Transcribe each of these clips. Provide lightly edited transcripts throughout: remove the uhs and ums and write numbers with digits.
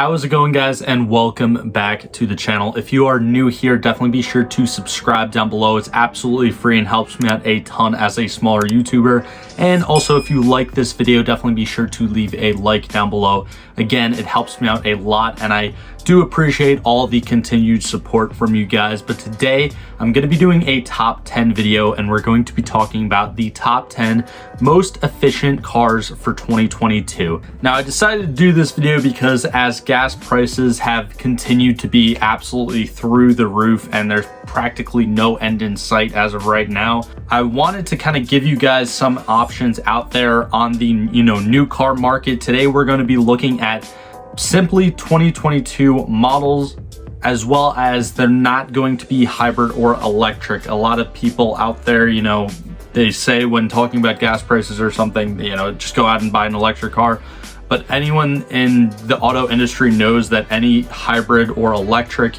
How's it going, guys, and welcome back to the channel. If you are new here, definitely be sure to subscribe down below. It's absolutely free and helps me out a ton as a smaller YouTuber. And also, if you like this video, definitely be sure to leave a like down below. Again, it helps me out a lot, and I do appreciate all the continued support from you guys. But today I'm going to be doing a top 10 video, and we're going to be talking about the top 10 most efficient cars for 2022. Now, I decided to do this video because as gas prices have continued to be absolutely through the roof and there's practically no end in sight as of right now, I wanted to kind of give you guys some options out there on the new car market. Today we're going to be looking at simply 2022 models, as well as they're not going to be hybrid or electric. A lot of people out there, they say when talking about gas prices or something, just go out and buy an electric car. But anyone in the auto industry knows that any hybrid or electric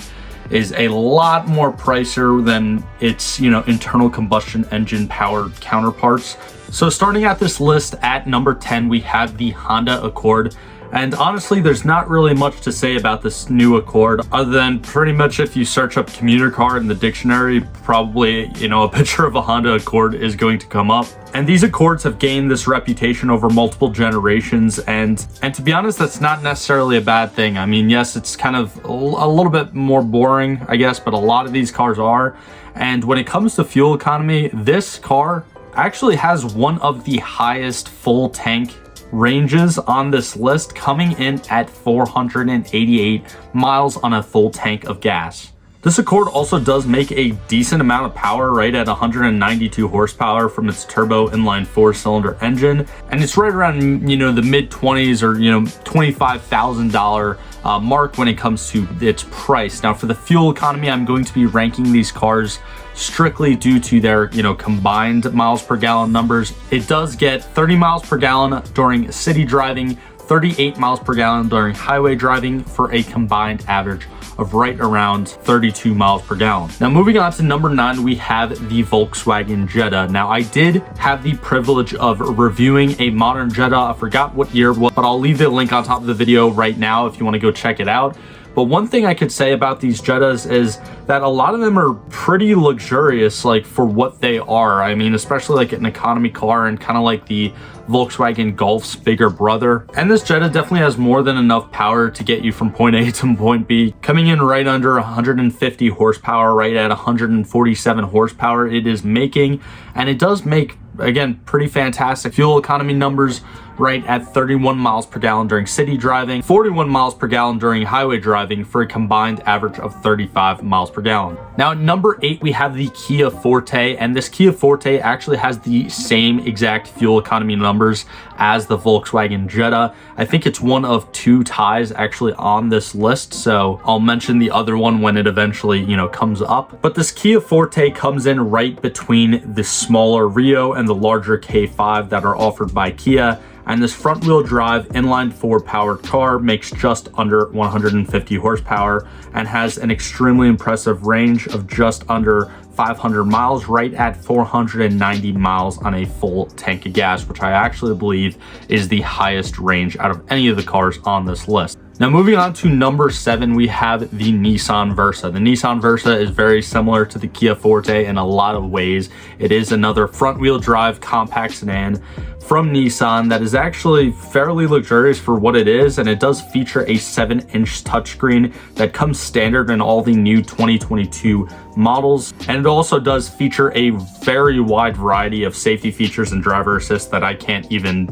is a lot more pricier than its, internal combustion engine powered counterparts. So starting at this list at number 10, we have the Honda Accord. And honestly, there's not really much to say about this new Accord other than pretty much if you search up commuter car in the dictionary, probably, a picture of a Honda Accord is going to come up. And these Accords have gained this reputation over multiple generations. And to be honest, that's not necessarily a bad thing. I mean, yes, it's kind of a little bit more boring, I guess, but a lot of these cars are. And when it comes to fuel economy, this car actually has one of the highest full tank ranges on this list, coming in at 488 miles on a full tank of gas. This Accord also does make a decent amount of power, right at 192 horsepower from its turbo inline 4-cylinder engine, and it's right around the mid 20s or $25,000 mark when it comes to its price. Now, for the fuel economy, I'm going to be ranking these cars strictly due to their combined miles per gallon numbers. It does get 30 miles per gallon during city driving, 38 miles per gallon during highway driving, for a combined average of right around 32 miles per gallon. Now, moving on to number 9, we have the Volkswagen Jetta. Now, I did have the privilege of reviewing a modern Jetta. I forgot what year it was, but I'll leave the link on top of the video right now if you want to go check it out. But one thing I could say about these Jettas is that a lot of them are pretty luxurious, like for what they are. I mean, especially like an economy car and kind of like the Volkswagen Golf's bigger brother. And this Jetta definitely has more than enough power to get you from point A to point B, coming in right under 150 horsepower, right at 147 horsepower it is making. And it does make, again, pretty fantastic fuel economy numbers, right at 31 miles per gallon during city driving, 41 miles per gallon during highway driving, for a combined average of 35 miles per gallon. Now, at number 8, we have the Kia Forte, and this Kia Forte actually has the same exact fuel economy numbers as the Volkswagen Jetta. I think it's one of 2 ties actually on this list, so I'll mention the other one when it eventually, comes up. But this Kia Forte comes in right between the smaller Rio and the larger K5 that are offered by Kia. And this front-wheel drive inline 4 powered car makes just under 150 horsepower and has an extremely impressive range of just under 500 miles, right at 490 miles on a full tank of gas, which I actually believe is the highest range out of any of the cars on this list. Now, moving on to number 7, we have the Nissan Versa. The Nissan Versa is very similar to the Kia Forte in a lot of ways. It is another front-wheel drive compact sedan from Nissan that is actually fairly luxurious for what it is, and it does feature a 7-inch touchscreen that comes standard in all the new 2022 models, and it also does feature a very wide variety of safety features and driver assist that I can't even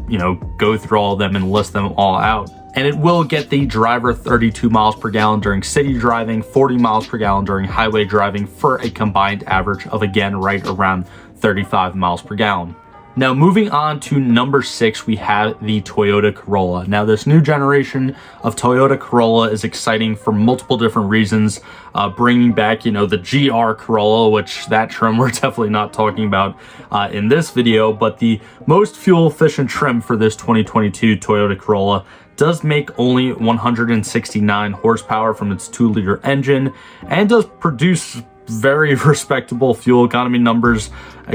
go through all of them and list them all out. And it will get the driver 32 miles per gallon during city driving, 40 miles per gallon during highway driving, for a combined average of, again, right around 35 miles per gallon. Now, moving on to number 6, we have the Toyota Corolla. Now, this new generation of Toyota Corolla is exciting for multiple different reasons, bringing back, the GR Corolla, which that trim we're definitely not talking about in this video, but the most fuel-efficient trim for this 2022 Toyota Corolla does make only 169 horsepower from its 2-liter engine and does produce very respectable fuel economy numbers,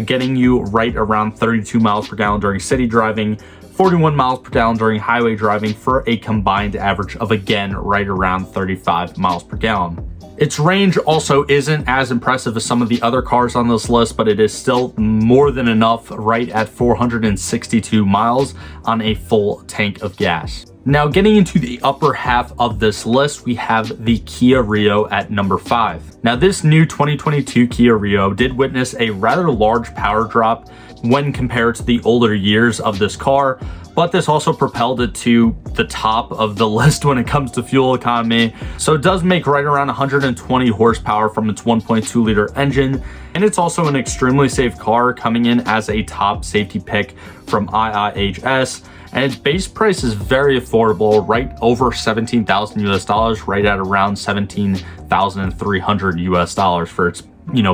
getting you right around 32 miles per gallon during city driving, 41 miles per gallon during highway driving for a combined average of, again, right around 35 miles per gallon. Its range also isn't as impressive as some of the other cars on this list, but it is still more than enough, right at 462 miles on a full tank of gas. Now, getting into the upper half of this list, we have the Kia Rio at number 5. Now, this new 2022 Kia Rio did witness a rather large power drop when compared to the older years of this car, but this also propelled it to the top of the list when it comes to fuel economy. So it does make right around 120 horsepower from its 1.2 liter engine. And it's also an extremely safe car, coming in as a top safety pick from IIHS. And its base price is very affordable, right over 17,000 US dollars, right at around 17,300 US dollars for its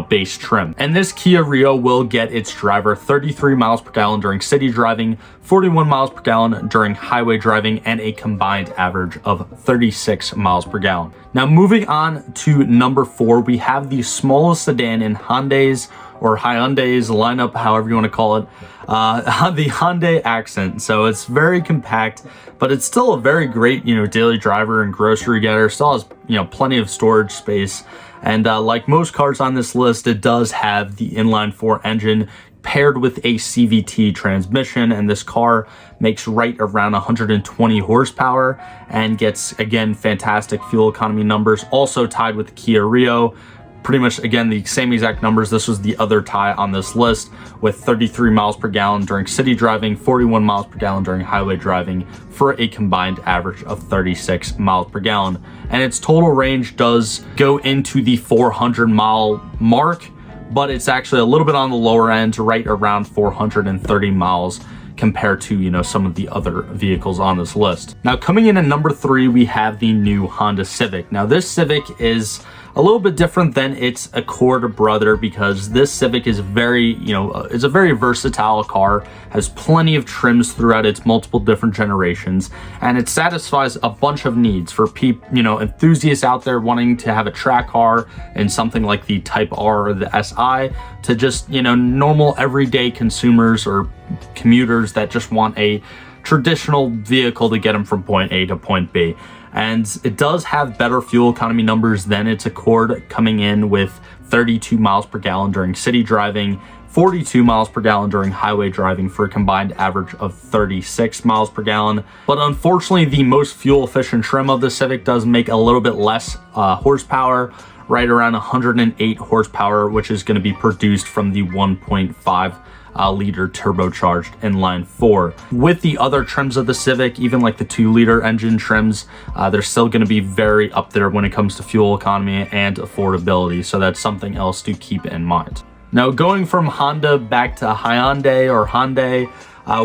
base trim. And this Kia Rio will get its driver 33 miles per gallon during city driving, 41 miles per gallon during highway driving, and a combined average of 36 miles per gallon. Now, moving on to number 4, we have the smallest sedan in Hyundai's or Hyundai's lineup, however you want to call it, the Hyundai Accent. So it's very compact, but it's still a very great, daily driver and grocery getter. Still has, plenty of storage space. And like most cars on this list, it does have the inline-4 engine paired with a CVT transmission, and this car makes right around 120 horsepower and gets, again, fantastic fuel economy numbers, also tied with Kia Rio. Pretty much, again, the same exact numbers. This was the other tie on this list, with 33 miles per gallon during city driving, 41 miles per gallon during highway driving, for a combined average of 36 miles per gallon. And its total range does go into the 400-mile mark, but it's actually a little bit on the lower end, right around 430 miles compared to, some of the other vehicles on this list. Now, coming in at number 3, we have the new Honda Civic. Now, this Civic is a little bit different than its Accord brother, because this Civic is very, it's a very versatile car, has plenty of trims throughout its multiple different generations, and it satisfies a bunch of needs for enthusiasts out there wanting to have a track car and something like the Type R or the SI, to just, normal everyday consumers or commuters that just want a traditional vehicle to get them from point A to point B. And it does have better fuel economy numbers than its Accord, coming in with 32 miles per gallon during city driving, 42 miles per gallon during highway driving, for a combined average of 36 miles per gallon. But unfortunately, the most fuel efficient trim of the Civic does make a little bit less horsepower, right around 108 horsepower, which is going to be produced from the 1.5 liter turbocharged inline-4. With the other trims of the Civic, even like the 2-liter engine trims, they're still going to be very up there when it comes to fuel economy and affordability. So that's something else to keep in mind. Now, going from Honda back to Hyundai,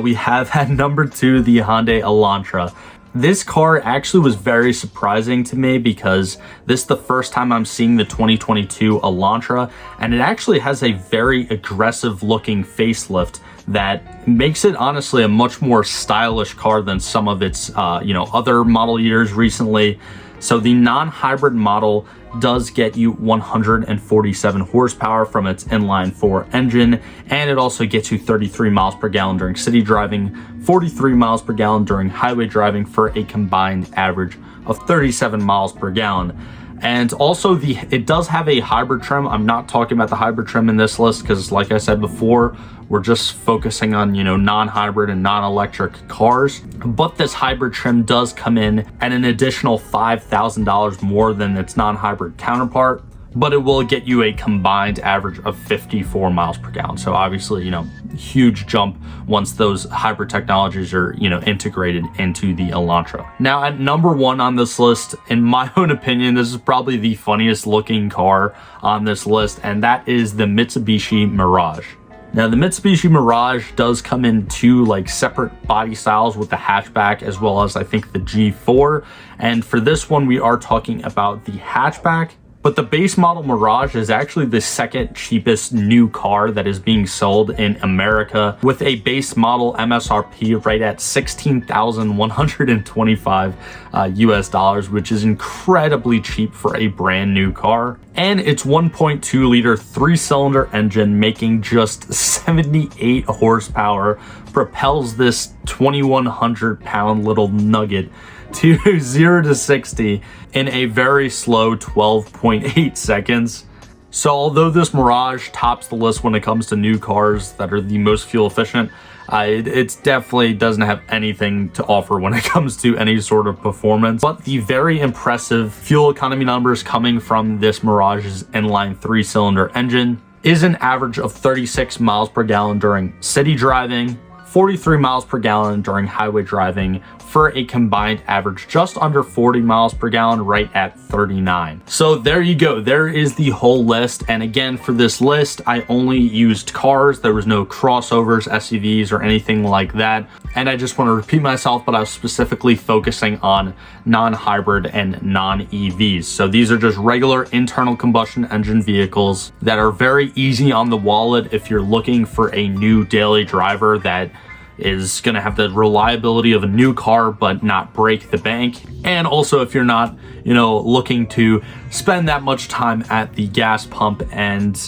we have at number 2 the Hyundai Elantra. This car actually was very surprising to me, because this is the first time I'm seeing the 2022 Elantra, and it actually has a very aggressive looking facelift that makes it honestly a much more stylish car than some of its other model years recently. So the non-hybrid model does get you 147 horsepower from its inline-4 engine, and it also gets you 33 miles per gallon during city driving, 43 miles per gallon during highway driving, for a combined average of 37 miles per gallon. And also it does have a hybrid trim. I'm not talking about the hybrid trim in this list, because like I said before, we're just focusing on, non-hybrid and non-electric cars. But this hybrid trim does come in at an additional $5,000 more than its non-hybrid counterpart, but it will get you a combined average of 54 miles per gallon. So obviously, huge jump once those hybrid technologies are, integrated into the Elantra. Now, at number 1 on this list, in my own opinion, this is probably the funniest looking car on this list, and that is the Mitsubishi Mirage. Now, the Mitsubishi Mirage does come in 2 separate body styles, with the hatchback as well as I think the G4. And for this one, we are talking about the hatchback. But the base model Mirage is actually the second cheapest new car that is being sold in America, with a base model MSRP right at $16,125 US dollars, which is incredibly cheap for a brand new car. And its 1.2 liter 3-cylinder engine, making just 78 horsepower, propels this 2,100 pound little nugget to 0 to 60 in a very slow 12.8 seconds. So although this Mirage tops the list when it comes to new cars that are the most fuel efficient, it definitely doesn't have anything to offer when it comes to any sort of performance. But the very impressive fuel economy numbers coming from this Mirage's inline 3-cylinder engine is an average of 36 miles per gallon during city driving, 43 miles per gallon during highway driving, for a combined average just under 40 miles per gallon, right at 39. So there you go. There is the whole list. And again, for this list, I only used cars. There was no crossovers, SUVs, or anything like that. And I just want to repeat myself, but I was specifically focusing on non-hybrid and non-EVs. So these are just regular internal combustion engine vehicles that are very easy on the wallet if you're looking for a new daily driver that is going to have the reliability of a new car but not break the bank. And also if you're not, looking to spend that much time at the gas pump and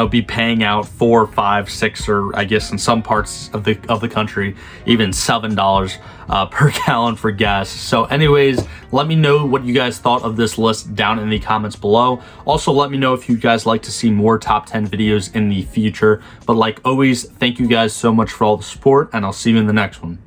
be paying out $4, $5, $6, or I guess in some parts of the country even $7 per gallon for gas. So anyways, let me know what you guys thought of this list down in the comments below. Also, let me know if you guys like to see more top 10 videos in the future. But like always, thank you guys so much for all the support, and I'll see you in the next one.